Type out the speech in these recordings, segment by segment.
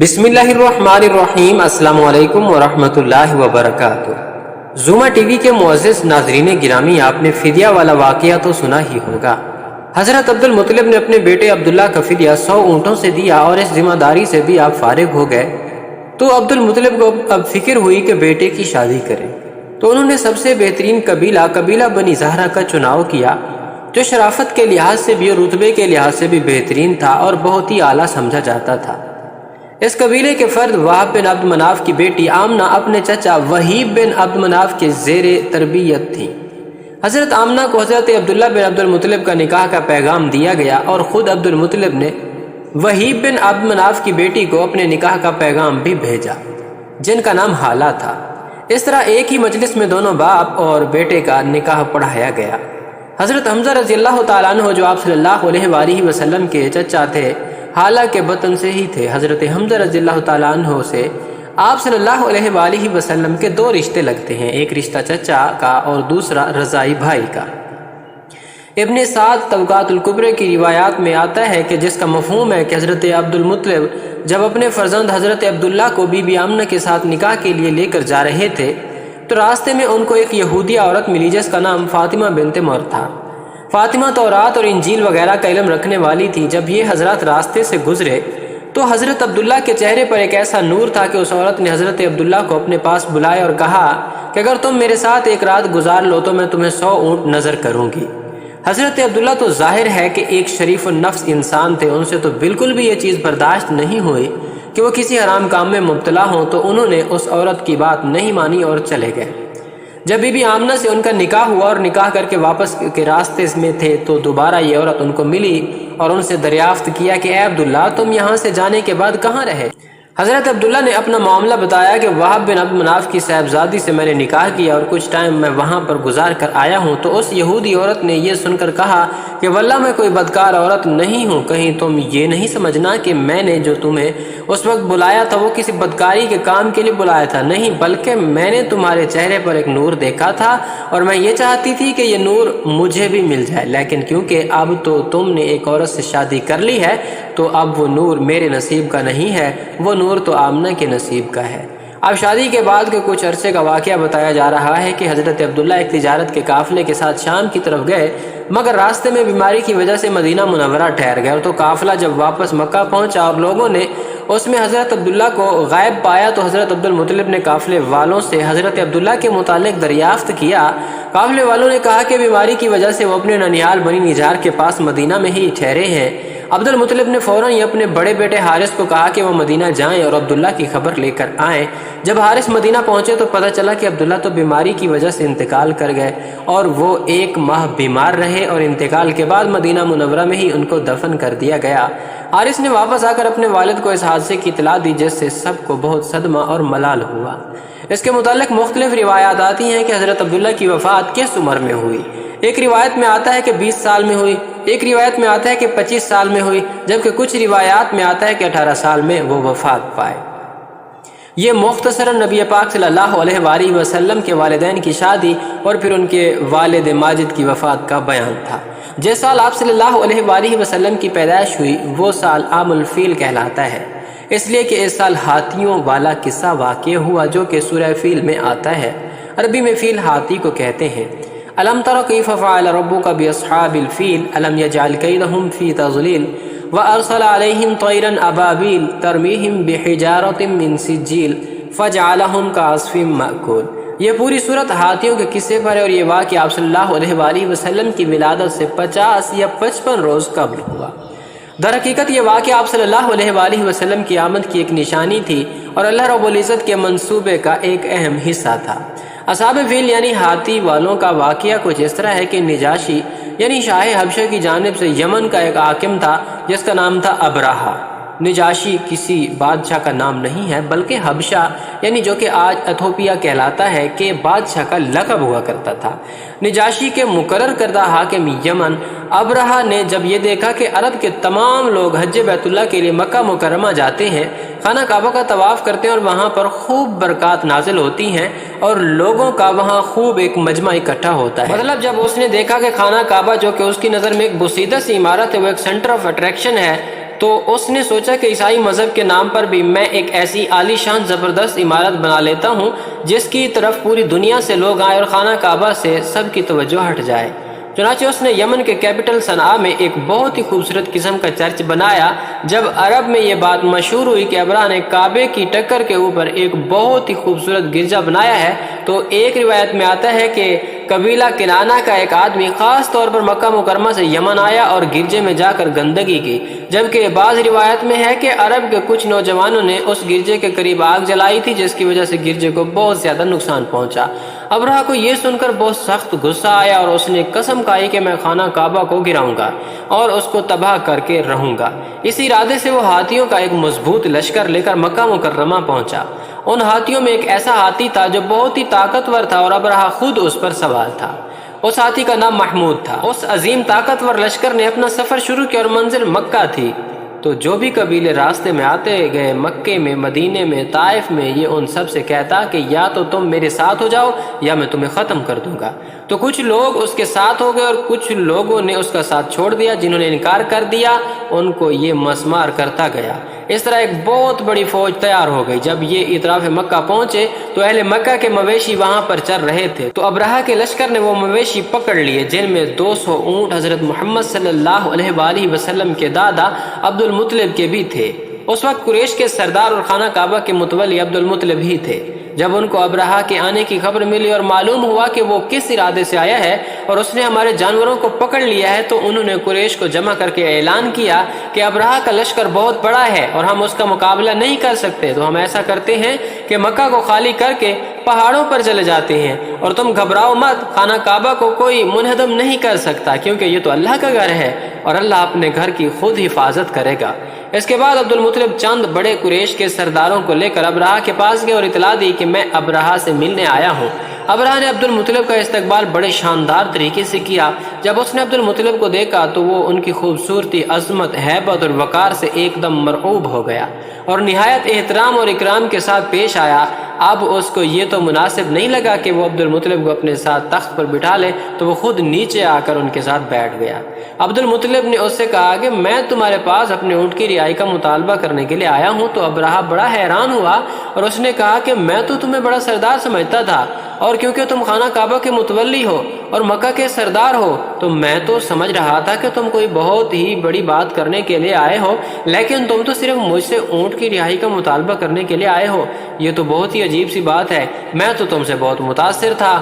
بسم اللہ الرحمن الرحیم۔ السلام علیکم ورحمۃ اللہ وبرکاتہ۔ زوما ٹی وی کے معزز ناظرین گرامی، آپ نے فدیہ والا واقعہ تو سنا ہی ہوگا۔ حضرت عبد المطلب نے اپنے بیٹے عبداللہ کا فدیہ 100 اونٹوں سے دیا اور اس ذمہ داری سے بھی آپ فارغ ہو گئے تو عبد المطلب کو اب فکر ہوئی کہ بیٹے کی شادی کریں، تو انہوں نے سب سے بہترین قبیلہ بنی زہرہ کا چناؤ کیا، جو شرافت کے لحاظ سے بھی اور رتبے کے لحاظ سے بھی بہترین تھا اور بہت ہی اعلیٰ سمجھا جاتا تھا۔ اس قبیلے کے فرد وہب بن عبد مناف کی بیٹی آمنہ اپنے چچا وہیب بن عبد مناف کے زیر تربیت تھیں۔ حضرت آمنہ کو حضرت عبداللہ بن عبد المطلب کا نکاح کا پیغام دیا گیا اور خود عبد المطلب نے وہیب بن عبد مناف کی بیٹی کو اپنے نکاح کا پیغام بھی بھیجا، جن کا نام حالہ تھا۔ اس طرح ایک ہی مجلس میں دونوں باپ اور بیٹے کا نکاح پڑھایا گیا۔ حضرت حمزہ رضی اللہ تعالیٰ عنہ، جو آپ صلی اللہ علیہ وآلہ وسلم کے چچا تھے، حالہ کے بطن سے ہی تھے۔ حضرت حمزہ رضی اللہ تعالیٰ عنہ سے آپ صلی اللہ علیہ وآلہ وسلم کے دو رشتے لگتے ہیں، ایک رشتہ چچا کا اور دوسرا رضائی بھائی کا۔ ابن سعد طبقات الکبری کی روایات میں آتا ہے کہ جس کا مفہوم ہے کہ حضرت عبد المطلب جب اپنے فرزند حضرت عبداللہ کو بی بی آمنہ کے ساتھ نکاح کے لیے لے کر جا رہے تھے تو راستے میں ان کو ایک یہودیہ عورت ملی جس کا نام فاطمہ بنت مر تھا۔ فاطمہ تورات اور انجیل وغیرہ کا علم رکھنے والی تھی۔ جب یہ حضرات راستے سے گزرے تو حضرت عبداللہ کے چہرے پر ایک ایسا نور تھا کہ اس عورت نے حضرت عبداللہ کو اپنے پاس بلایا اور کہا کہ اگر تم میرے ساتھ ایک رات گزار لو تو میں تمہیں 100 اونٹ نظر کروں گی۔ حضرت عبداللہ تو ظاہر ہے کہ ایک شریف النفس انسان تھے، ان سے تو بالکل بھی یہ چیز برداشت نہیں ہوئی کہ وہ کسی حرام کام میں مبتلا ہوں، تو انہوں نے اس عورت کی بات نہیں مانی اور چلے گئے۔ جب بی بی آمنہ سے ان کا نکاح ہوا اور نکاح کر کے واپس کے راستے میں تھے تو دوبارہ یہ عورت ان کو ملی اور ان سے دریافت کیا کہ اے عبداللہ، تم یہاں سے جانے کے بعد کہاں رہے؟ حضرت عبداللہ نے اپنا معاملہ بتایا کہ وہب بن عبد مناف کی صاحبزادی سے میں نے نکاح کیا اور کچھ ٹائم میں وہاں پر گزار کر آیا ہوں۔ تو اس یہودی عورت نے یہ سن کر کہا کہ واللہ میں کوئی بدکار عورت نہیں ہوں، کہیں تم یہ نہیں سمجھنا کہ میں نے جو تمہیں اس وقت بلایا تھا وہ کسی بدکاری کے کام کے لیے بلایا تھا، نہیں، بلکہ میں نے تمہارے چہرے پر ایک نور دیکھا تھا اور میں یہ چاہتی تھی کہ یہ نور مجھے بھی مل جائے، لیکن کیونکہ اب تو تم نے ایک عورت سے شادی کر لی ہے تو اب وہ نور میرے نصیب کا نہیں ہے، وہ نور تو آمنہ کے نصیب کا ہے۔ اب شادی کے بعد کے کچھ عرصے کا واقعہ بتایا جا رہا ہے کہ حضرت عبداللہ ایک تجارت کے قافلے کے ساتھ شام کی طرف گئے، مگر راستے میں بیماری کی وجہ سے مدینہ منورہ ٹھہر گئے، تو قافلہ جب واپس مکہ پہنچا اور لوگوں نے اس میں حضرت عبداللہ کو غائب پایا تو حضرت عبد المطلب نے قافلے والوں سے حضرت عبداللہ کے متعلق دریافت کیا۔ قافلے والوں نے کہا کہ بیماری کی وجہ سے وہ اپنے ننیال بنی نجار کے پاس مدینہ میں ہی ٹھہرے ہیں۔ عبد المطلب نے فوراً ہی اپنے بڑے بیٹے حارث کو کہا کہ وہ مدینہ جائیں اور عبداللہ کی خبر لے کر آئیں۔ جب حارث مدینہ پہنچے تو پتہ چلا کہ عبداللہ تو بیماری کی وجہ سے انتقال کر گئے اور وہ 1 ماہ بیمار رہے اور انتقال کے بعد مدینہ منورہ میں ہی ان کو دفن کر دیا گیا۔ حارث نے واپس آ کر اپنے والد کو اس حادثے کی اطلاع دی، جس سے سب کو بہت صدمہ اور ملال ہوا۔ اس کے متعلق مختلف روایات آتی ہیں کہ حضرت عبداللہ کی وفات کس عمر میں ہوئی۔ ایک روایت میں آتا ہے کہ 20 سال میں ہوئی، ایک روایت میں آتا ہے کہ 25 سال میں ہوئی، جبکہ کچھ روایات میں آتا ہے کہ 18 سال میں وہ وفات پائے۔ یہ مختصراً نبی پاک صلی اللہ علیہ وآلہ وسلم کے والدین کی شادی اور پھر ان کے والد ماجد کی وفات کا بیان تھا۔ جس سال آپ صلی اللہ علیہ وآلہ وسلم کی پیدائش ہوئی وہ سال عام الفیل کہلاتا ہے، اس لیے کہ اس سال ہاتھیوں والا قصہ واقع ہوا جو کہ سورہ فیل میں آتا ہے۔ عربی میں فیل ہاتھی کو کہتے ہیں۔ الم تر کیف فعل ربک باصحاب الفیل الم یجعل کیدہم فی تضلیل وارسل علیہم طیرا ابابیل ترمیہم بحجارۃ من سجیل فجعلہم کعصف مأکول۔ یہ پوری صورت ہاتھیوں کے قصے پر ہے اور یہ واقعہ آپ صلی اللہ علیہ وآلہ وسلم کی ولادت سے 50 یا 55 روز قبل ہوا۔ در حقیقت یہ واقعہ آپ صلی اللہ علیہ وآلہ وسلم کی آمد کی ایک نشانی تھی اور اللہ رب العزت کے منصوبے کا ایک اہم حصہ تھا۔ اصحاب فیل یعنی ہاتھی والوں کا واقعہ کچھ اس طرح ہے کہ نجاشی یعنی شاہ حبشہ کی جانب سے یمن کا ایک حاکم تھا جس کا نام تھا ابرہہ۔ نجاشی کسی بادشاہ کا نام نہیں ہے بلکہ حبشہ یعنی جو کہ آج ایتھوپیا کہلاتا ہے کہ بادشاہ کا لقب ہوا کرتا تھا۔ نجاشی کے مقرر کردہ حاکم یمن ابرہہ نے جب یہ دیکھا کہ عرب کے تمام لوگ حج بیت اللہ کے لیے مکہ مکرمہ جاتے ہیں، خانہ کعبہ کا طواف کرتے ہیں اور وہاں پر خوب برکات نازل ہوتی ہیں اور لوگوں کا وہاں خوب ایک مجمع اکٹھا ہوتا ہے، مطلب جب اس نے دیکھا کہ خانہ کعبہ جو کہ اس کی نظر میں ایک بوسیدہ سی عمارت ہے وہ ایک سینٹر آف اٹریکشن ہے، تو اس نے سوچا کہ عیسائی مذہب کے نام پر بھی میں ایک ایسی عالی شان زبردست عمارت بنا لیتا ہوں جس کی طرف پوری دنیا سے لوگ آئیں اور خانہ کعبہ سے سب کی توجہ ہٹ جائے۔ چنانچہ اس نے یمن کے کیپٹل صنعاء میں ایک بہت ہی خوبصورت قسم کا چرچ بنایا۔ جب عرب میں یہ بات مشہور ہوئی کہ ابرہہ نے کعبے کی ٹکر کے اوپر ایک بہت ہی خوبصورت گرجا بنایا ہے، تو ایک روایت میں آتا ہے کہ قبیلہ کنانہ کا ایک آدمی خاص طور پر مکہ مکرمہ سے یمن آیا اور گرجے میں جا کر گندگی کی، جبکہ بعض روایت میں ہے کہ عرب کے کچھ نوجوانوں نے اس گرجے کے قریب آگ جلائی تھی، جس کی وجہ سے گرجے کو بہت زیادہ نقصان پہنچا۔ ابرہہ کو یہ سن کر بہت سخت غصہ آیا اور اس نے قسم کھائی کہ میں خانہ کعبہ کو گراؤں گا اور اس کو تباہ کر کے رہوں گا۔ اس ارادے سے وہ ہاتھیوں کا ایک مضبوط لشکر لے کر مکہ مکرمہ پہنچا۔ ان ہاتھیوں میں ایک ایسا ہاتھی تھا جو بہت ہی طاقتور تھا اور ابرہہ خود اس پر سوار تھا۔ اس ہاتھی کا نام محمود تھا۔ اس عظیم طاقتور لشکر نے اپنا سفر شروع کیا اور منزل مکہ تھی۔ تو جو بھی قبیلے راستے میں آتے گئے، مکے میں، مدینے میں، طائف میں، یہ ان سب سے کہتا کہ یا تو تم میرے ساتھ ہو جاؤ یا میں تمہیں ختم کر دوں گا۔ تو کچھ لوگ اس کے ساتھ ہو گئے اور کچھ لوگوں نے اس کا ساتھ چھوڑ دیا۔ جنہوں نے انکار کر دیا ان کو یہ مسمار کرتا گیا۔ اس طرح ایک بہت بڑی فوج تیار ہو گئی۔ جب یہ اطراف مکہ پہنچے تو اہل مکہ کے مویشی وہاں پر چر رہے تھے، تو ابرہہ کے لشکر نے وہ مویشی پکڑ لیے، جن میں 200 اونٹ حضرت محمد صلی اللہ علیہ وآلہ وسلم کے دادا عبد المطلب کے بھی تھے۔ اس وقت قریش کے سردار اور خانہ کعبہ کے متولی عبد المطلب ہی تھے۔ جب ان کو ابرہہ کے آنے کی خبر ملی اور معلوم ہوا کہ وہ کس ارادے سے آیا ہے اور اس نے ہمارے جانوروں کو پکڑ لیا ہے، تو انہوں نے قریش کو جمع کر کے اعلان کیا کہ ابرہہ کا لشکر بہت بڑا ہے اور ہم اس کا مقابلہ نہیں کر سکتے، تو ہم ایسا کرتے ہیں کہ مکہ کو خالی کر کے پہاڑوں پر چلے جاتے ہیں، اور تم گھبراؤ مت، خانہ کعبہ کو کوئی منہدم نہیں کر سکتا، کیونکہ یہ تو اللہ کا گھر ہے اور اللہ اپنے گھر کی خود حفاظت کرے گا۔ اس کے بعد عبد المطلب چند بڑے قریش کے سرداروں کو لے کر ابرہہ کے پاس گئے اور اطلاع دی کہ میں ابرہہ سے ملنے آیا ہوں۔ ابرہہ نے عبد المطلب کا استقبال بڑے شاندار طریقے سے کیا۔ جب اس نے عبد المطلب کو دیکھا تو وہ ان کی خوبصورتی، عظمت، ہیبت اور وقار سے ایک دم مرعوب ہو گیا اور نہایت احترام اور اکرام کے ساتھ پیش آیا۔ اب اس کو یہ تو مناسب نہیں لگا کہ وہ عبد المطلب کو اپنے ساتھ تخت پر بٹھا لے، تو وہ خود نیچے آ کر ان کے ساتھ بیٹھ گیا۔ عبد المطلب نے اس سے کہا کہ میں تمہارے پاس اپنے اونٹ کی رہائی کا مطالبہ کرنے کے لیے آیا ہوں۔ تو ابرہہ بڑا حیران ہوا اور اس نے کہا کہ میں تو تمہیں بڑا سردار سمجھتا تھا، اور کیونکہ تم خانہ کعبہ کے متولی ہو اور مکہ کے سردار ہو تو میں تو سمجھ رہا تھا کہ تم کوئی بہت ہی بڑی بات کرنے کے لیے آئے ہو، لیکن تم تو صرف مجھ سے اونٹ کی رہائی کا مطالبہ کرنے کے لیے آئے ہو۔ یہ تو بہت ہی عجیب سی بات ہے، میں تو تم سے بہت متاثر تھا۔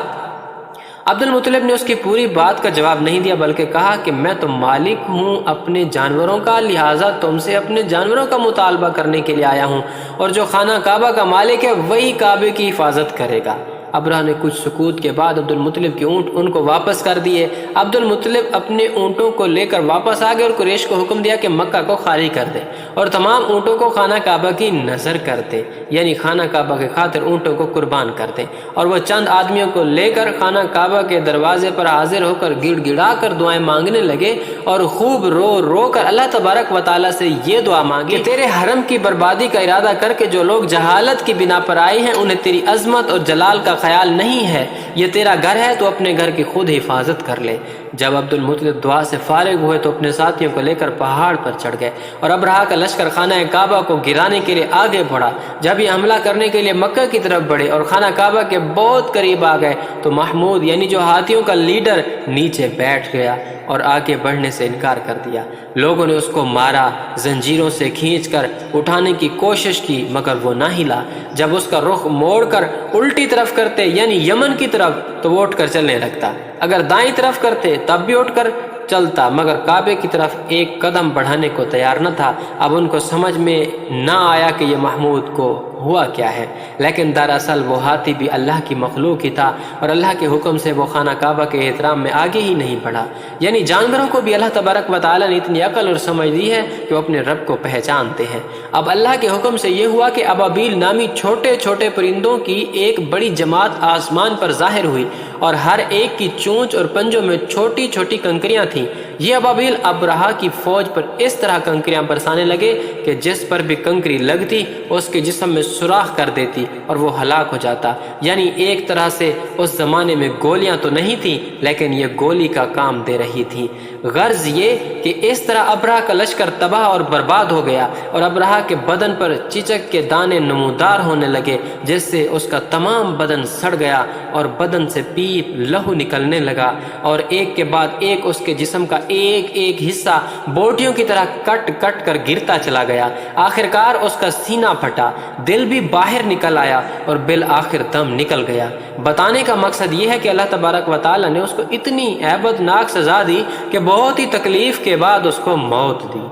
عبد المطلب نے اس کی پوری بات کا جواب نہیں دیا، بلکہ کہا کہ میں تو مالک ہوں اپنے جانوروں کا، لہٰذا تم سے اپنے جانوروں کا مطالبہ کرنے کے لیے آیا ہوں، اور جو خانہ کعبہ کا مالک ہے وہی کعبے کی حفاظت کرے گا۔ ابرہہ نے کچھ سکوت کے بعد عبد المطلب کے اونٹ ان کو واپس کر دیے۔ عبد المطلب اپنے اونٹوں کو لے کر واپس آ گئے اور قریش کو حکم دیا کہ مکہ کو خالی کر دے اور تمام اونٹوں کو خانہ کعبہ کی نظر کر دے، یعنی خانہ کعبہ کے خاطر اونٹوں کو قربان کر دے۔ اور وہ چند آدمیوں کو لے کر خانہ کعبہ کے دروازے پر حاضر ہو کر گڑ گڑا کر دعائیں مانگنے لگے اور خوب رو رو کر اللہ تبارک و تعالیٰ سے یہ دعا مانگی کہ تیرے حرم کی بربادی کا ارادہ کر کے جو لوگ جہالت کی بنا پر آئے ہیں انہیں تیری عظمت اور جلال کا خیال نہیں ہے، یہ تیرا گھر ہے تو اپنے گھر کی خود حفاظت کر لے۔ جب عبد المطلب دعا سے فارغ ہوئے تو اپنے ساتھیوں کو لے کر پہاڑ پر چڑھ گئے اور ابرہہ کا لشکر خانہ کعبہ کو گرانے کے لیے آگے بڑھا۔ جب یہ حملہ کرنے کے لیے مکہ کی طرف بڑھے اور خانہ کعبہ کے بہت قریب آ گئے تو محمود یعنی جو ہاتھیوں کا لیڈر نیچے بیٹھ گیا اور آگے بڑھنے سے انکار کر دیا۔ لوگوں نے اس کو مارا، زنجیروں سے کھینچ کر اٹھانے کی کوشش کی، مگر وہ نہ ہلا۔ جب اس کا رخ موڑ کر الٹی طرف کرتے یعنی یمن کی طرف تو وہ اٹھ کر چلنے لگتا، اگر دائیں طرف کرتے تب بھی اٹھ کر چلتا، مگر کعبے کی طرف ایک قدم بڑھانے کو تیار نہ تھا۔ اب ان کو سمجھ میں نہ آیا کہ یہ محمود کو ہوا کیا ہے، لیکن دراصل وہ ہاتھی بھی اللہ کی مخلوق ہی تھا اور اللہ کے حکم سے وہ خانہ کعبہ کے احترام میں آگے ہی نہیں بڑھا۔ یعنی جانوروں کو بھی اللہ تبارک و تعالیٰ نے اتنی عقل اور سمجھ دی ہے کہ وہ اپنے رب کو پہچانتے ہیں۔ اب اللہ کے حکم سے یہ ہوا کہ ابابیل نامی چھوٹے چھوٹے پرندوں کی ایک بڑی جماعت آسمان پر ظاہر ہوئی اور ہر ایک کی چونچ اور پنجوں میں چھوٹی چھوٹی کنکریاں تھیں۔ یہ ابابیل ابرہہ کی فوج پر اس طرح کنکریاں برسانے لگے کہ جس پر بھی کنکری لگتی اس کے جسم میں سوراخ کر دیتی اور وہ ہلاک ہو جاتا۔ یعنی ایک طرح سے اس زمانے میں گولیاں تو نہیں تھیں لیکن یہ گولی کا کام دے رہی تھیں۔ غرض یہ کہ اس طرح ابرہہ کا لشکر تباہ اور برباد ہو گیا اور ابرہہ کے بدن پر چچک کے دانے نمودار ہونے لگے، جس سے اس کا تمام بدن سڑ گیا اور بدن سے پیپ لہو نکلنے لگا، اور ایک کے بعد ایک اس کے جسم کا ایک ایک حصہ بوٹیوں کی طرح کٹ کٹ کر گرتا چلا گیا۔ آخرکار اس کا سینہ پھٹا، دل بھی باہر نکل آیا اور بالآخر دم نکل گیا۔ بتانے کا مقصد یہ ہے کہ اللہ تبارک و تعالی نے اس کو اتنی ہیبت ناک سزا دی کہ بہت ہی تکلیف کے بعد اس کو موت دی۔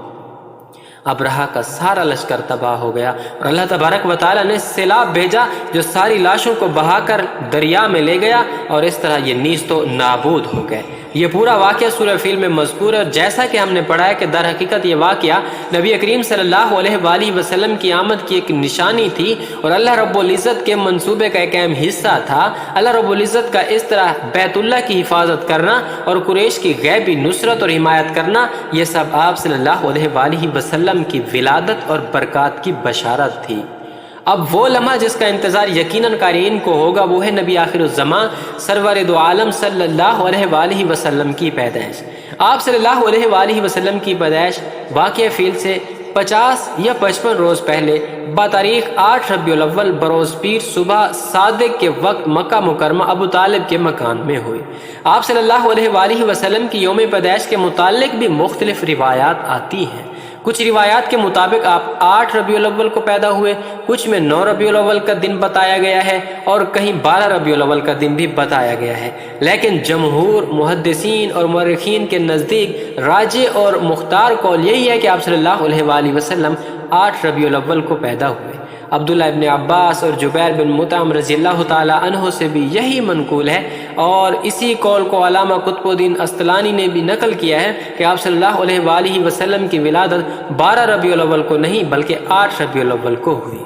ابرہہ کا سارا لشکر تباہ ہو گیا اور اللہ تبارک و تعالی نے سیلاب بھیجا جو ساری لاشوں کو بہا کر دریا میں لے گیا، اور اس طرح یہ نیز تو نابود ہو گئے۔ یہ پورا واقعہ سورہ فیل میں مذکور ہے، اور جیسا کہ ہم نے پڑھا ہے کہ در حقیقت یہ واقعہ نبی کریم صلی اللہ علیہ وآلہ وسلم کی آمد کی ایک نشانی تھی اور اللہ رب العزت کے منصوبے کا ایک اہم حصہ تھا۔ اللہ رب العزت کا اس طرح بیت اللہ کی حفاظت کرنا اور قریش کی غیبی نصرت اور حمایت کرنا، یہ سب آپ صلی اللہ علیہ وآلہ وسلم کی ولادت اور برکات کی بشارت تھی۔ اب وہ لمحہ جس کا انتظار یقیناً قارئین کو ہوگا وہ ہے نبی آخر الزمان سرور دو عالم صلی اللہ علیہ وآلہ وسلم کی پیدائش۔ آپ صلی اللہ علیہ وآلہ وسلم کی پیدائش واقعہ فیل سے 50 یا 55 روز پہلے بتاریخ 8 ربیع الاول بروز پیر صبح صادق کے وقت مکہ مکرمہ ابو طالب کے مکان میں ہوئی۔ آپ صلی اللہ علیہ وآلہ وسلم کی یوم پیدائش کے متعلق بھی مختلف روایات آتی ہیں۔ کچھ روایات کے مطابق آپ 8 ربیع الاول کو پیدا ہوئے، کچھ میں 9 ربیع الاول کا دن بتایا گیا ہے اور کہیں 12 ربیع الاول کا دن بھی بتایا گیا ہے، لیکن جمہور محدثین اور مورخین کے نزدیک راجح اور مختار قول یہی ہے کہ آپ صلی اللہ علیہ وآلہ وسلم 8 ربیع الاول کو پیدا ہوئے۔ عبداللہ ابن عباس اور جبیر بن مطعم رضی اللہ تعالی عنہ سے بھی یہی منقول ہے، اور اسی قول کو علامہ قطب الدین اسطلانی نے بھی نقل کیا ہے کہ آپ صلی اللہ علیہ وآلہ وسلم کی ولادت 12 ربیع الاول کو نہیں بلکہ 8 ربیع الاول کو ہوئی۔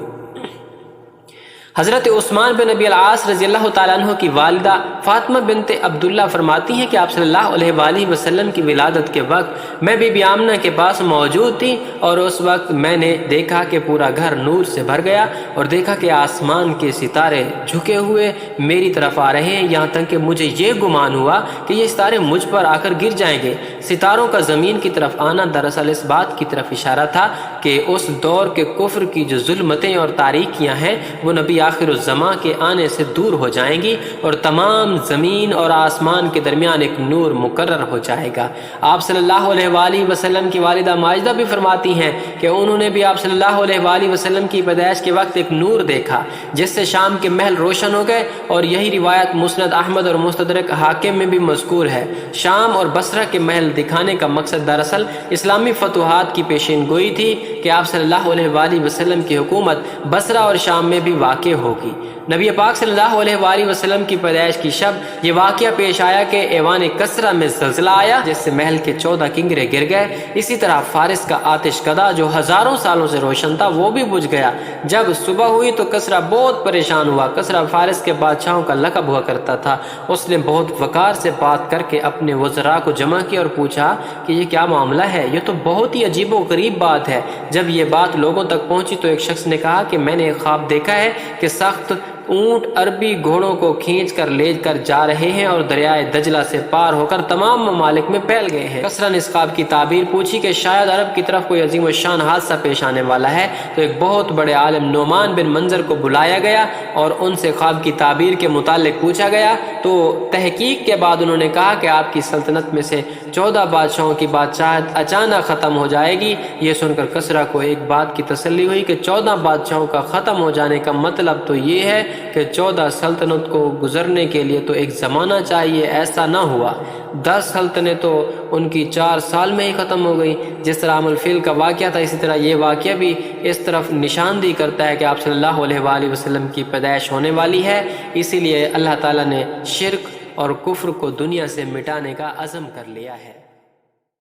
حضرت عثمان بن ابی العاص رضی اللہ تعالیٰ عنہ کی والدہ فاطمہ بنت عبداللہ فرماتی ہیں کہ آپ صلی اللہ علیہ وآلہ وسلم کی ولادت کے وقت میں بی بی آمنہ کے پاس موجود تھی، اور اس وقت میں نے دیکھا کہ پورا گھر نور سے بھر گیا، اور دیکھا کہ آسمان کے ستارے جھکے ہوئے میری طرف آ رہے ہیں، یہاں تک کہ مجھے یہ گمان ہوا کہ یہ ستارے مجھ پر آ کر گر جائیں گے۔ ستاروں کا زمین کی طرف آنا دراصل اس بات کی طرف اشارہ تھا کہ اس دور کے کفر کی جو ظلمتیں اور تاریکیاں ہیں وہ نبی آخر الزمان کے آنے سے دور ہو جائیں گی، اور تمام زمین اور آسمان کے درمیان ایک نور مقرر ہو جائے گا۔ آپ صلی اللہ علیہ وآلہ وسلم کی والدہ ماجدہ بھی فرماتی ہیں کہ انہوں نے بھی آپ صلی اللہ علیہ وآلہ وسلم کی پیدائش کے وقت ایک نور دیکھا جس سے شام کے محل روشن ہو گئے، اور یہی روایت مسند احمد اور مستدرک حاکم میں بھی مذکور ہے۔ شام اور بصرہ کے محل دکھانے کا مقصد دراصل اسلامی فتوحات کی پیشین گوئی تھی کہ آپ صلی اللہ علیہ وآلہ وسلم کی حکومت بصرہ اور شام میں بھی واقع ہوگی۔ نبی پاک صلی اللہ علیہ وآلہ وسلم کی پیدائش کی شب یہ واقعہ پیش آیا کہ ایوان کسرہ میں زلزلہ آیا جس سے محل کے 14 کنگرے گر گئے۔ اسی طرح فارس کا آتش کدہ جو ہزاروں سالوں سے روشن تھا وہ بھی بجھ گیا۔ جب صبح ہوئی تو کسرہ بہت پریشان ہوا۔ کسرہ فارس کے بادشاہوں کا لقب ہوا کرتا تھا۔ اس نے بہت وقار سے بات کر کے اپنے وزراء کو جمع کیا اور پوچھا کہ یہ کیا معاملہ ہے، یہ تو بہت ہی عجیب و غریب بات ہے۔ جب یہ بات لوگوں تک پہنچی تو ایک شخص نے کہا کہ میں نے ایک خواب دیکھا ہے کہ سخت اونٹ عربی گھوڑوں کو کھینچ کر لے کر جا رہے ہیں اور دریائے دجلہ سے پار ہو کر تمام ممالک میں پھیل گئے ہیں۔ کسرہ نے اس خواب کی تعبیر پوچھی کہ شاید عرب کی طرف کوئی عظیم الشان حادثہ پیش آنے والا ہے، تو ایک بہت بڑے عالم نعمان بن منظر کو بلایا گیا اور ان سے خواب کی تعبیر کے متعلق پوچھا گیا، تو تحقیق کے بعد انہوں نے کہا کہ آپ کی سلطنت میں سے 14 بادشاہوں کی بادشاہت اچانک ختم ہو جائے گی۔ یہ سن کر کسرہ کو ایک بات کی تسلی ہوئی کہ 14 بادشاہوں کا ختم ہو جانے کا مطلب تو یہ ہے کہ 14 سلطنت کو گزرنے کے لیے تو ایک زمانہ چاہیے۔ ایسا نہ ہوا، 10 سلطنتیں تو ان کی 4 سال میں ہی ختم ہو گئی۔ جس طرح عام الفیل کا واقعہ تھا اسی طرح یہ واقعہ بھی اس طرف نشاندہی کرتا ہے کہ آپ صلی اللہ علیہ وآلہ وسلم کی پیدائش ہونے والی ہے۔ اسی لیے اللہ تعالیٰ نے شرک اور کفر کو دنیا سے مٹانے کا عزم کر لیا ہے۔